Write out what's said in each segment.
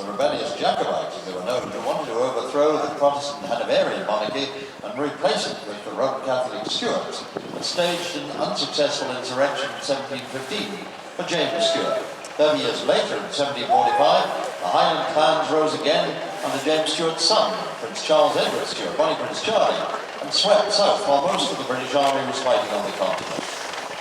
the rebellious Jacobites, as they were known, who wanted to overthrow the Protestant Hanoverian monarchy and replace it with the Roman Catholic Stuarts, and staged an unsuccessful insurrection in 1715 for James Stuart. 30 years later, in 1745, the Highland clans rose again under James Stuart's son, Prince Charles Edward Stuart, Bonnie Prince Charlie, and swept south while most of the British army was fighting on the continent.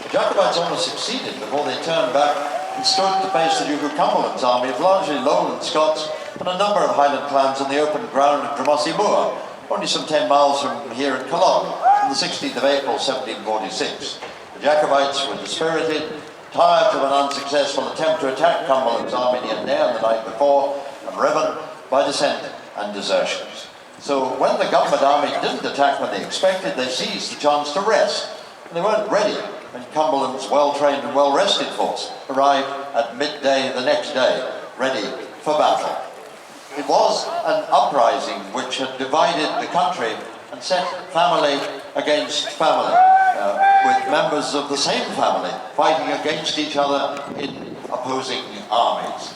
The Jacobites almost succeeded before they turned back and stood to face the Duke of Cumberland's army of largely Lowland Scots and a number of Highland clans on the open ground of Drumossie Moor, only some 10 miles from here at Culloden, on the 16th of April 1746. The Jacobites were dispirited, tired of an unsuccessful attempt to attack Cumberland's army near Nairn the night before, and riven by dissent and desertions. So when the government army didn't attack when they expected, they seized the chance to rest, and they weren't ready when Cumberland's well-trained and well-rested force arrived at midday the next day, ready for battle. It was an uprising which had divided the country and set family against family, with members of the same family fighting against each other in opposing armies.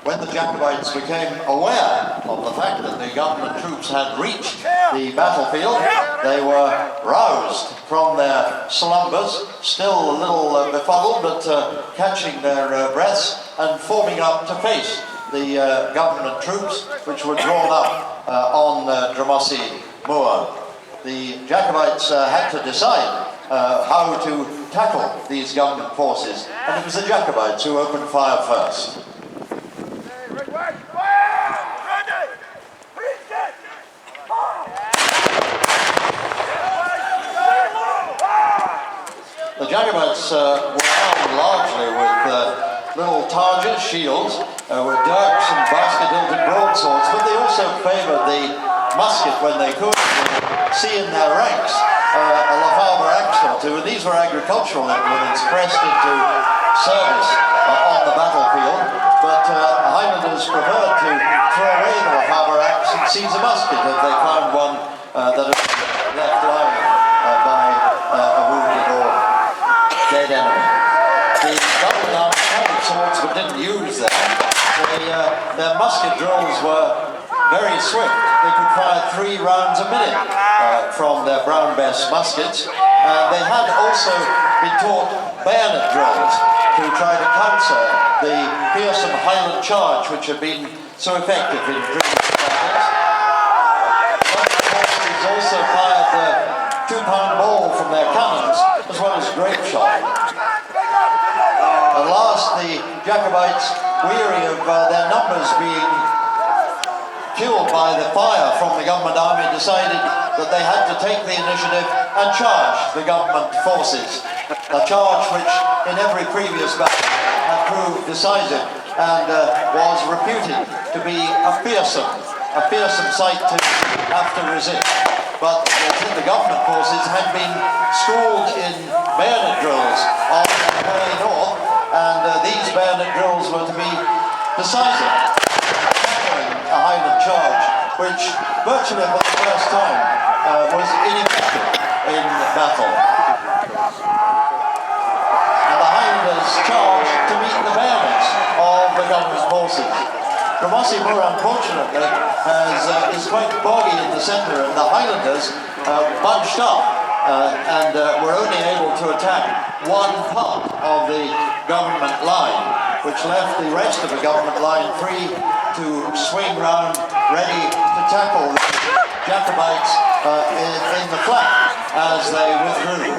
When the Jacobites became aware of the fact that the government troops had reached the battlefield, they were roused from their slumbers, still a little befuddled, but catching their breaths and forming up to face the government troops, which were drawn up on Drumossie Moor. The Jacobites had to decide how to tackle these government forces, and it was the Jacobites who opened fire first. The Jacobites were armed largely with little targes, shields, with dirks and basket-hilted broadswords, but they also favoured the musket when they could. See in their ranks a Lafaber axe or two, and these were agricultural implements pressed into service on the battlefield, but Highlanders preferred to throw away the Lafaber axe and seize a musket if they found one that had been left lying by a wounded or dead enemy. The government army carried swords but didn't use them. Their musket drills were very swift. They could fire 3 rounds a minute from their Brown Bess muskets. They had also been taught bayonet drills to try to counter the fearsome Highland charge which had been so effective in previous battles. Some forces also fired the 2-pound ball from their cannons, as well as grape shot. At last, the Jacobites, weary of their numbers being killed by the fire from the government army, decided that they had to take the initiative and charge the government forces. A charge which, in every previous battle, had proved decisive and was reputed to be a fearsome sight to have to resist. But the government forces had been schooled in bayonet drills on the way north, and these bayonet drills were to be decisive, tackling a Highland charge, which virtually for the first time was ineffective in battle. And the Highlanders charged to meet the bayonets of the government forces. Drumossie Moor, unfortunately, is quite boggy in the centre, and the Highlanders bunched up and were only able to attack one part of the government line, which left the rest of the government line free to swing round, ready to tackle the Jacobites in the flank as they withdrew.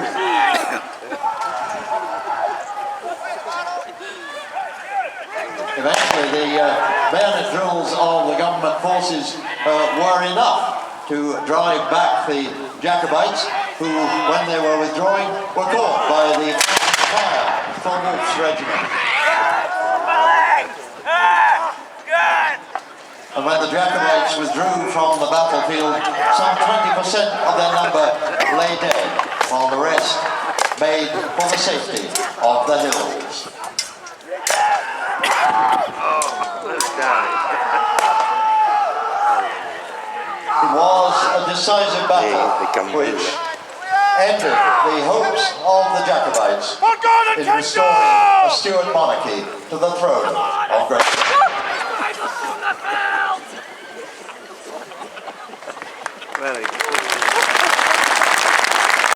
Eventually, the bayonet drills of the government forces were enough to drive back the Jacobites, who, when they were withdrawing, were caught by the fire from Wolfe's regiment. And when the Jacobites withdrew from the battlefield, some 20% of their number lay dead, while the rest made for the safety of the hills. It was a decisive battle which ended the hopes of the Jacobites in restoring a Stuart monarchy to the throne of Great Britain. Very good.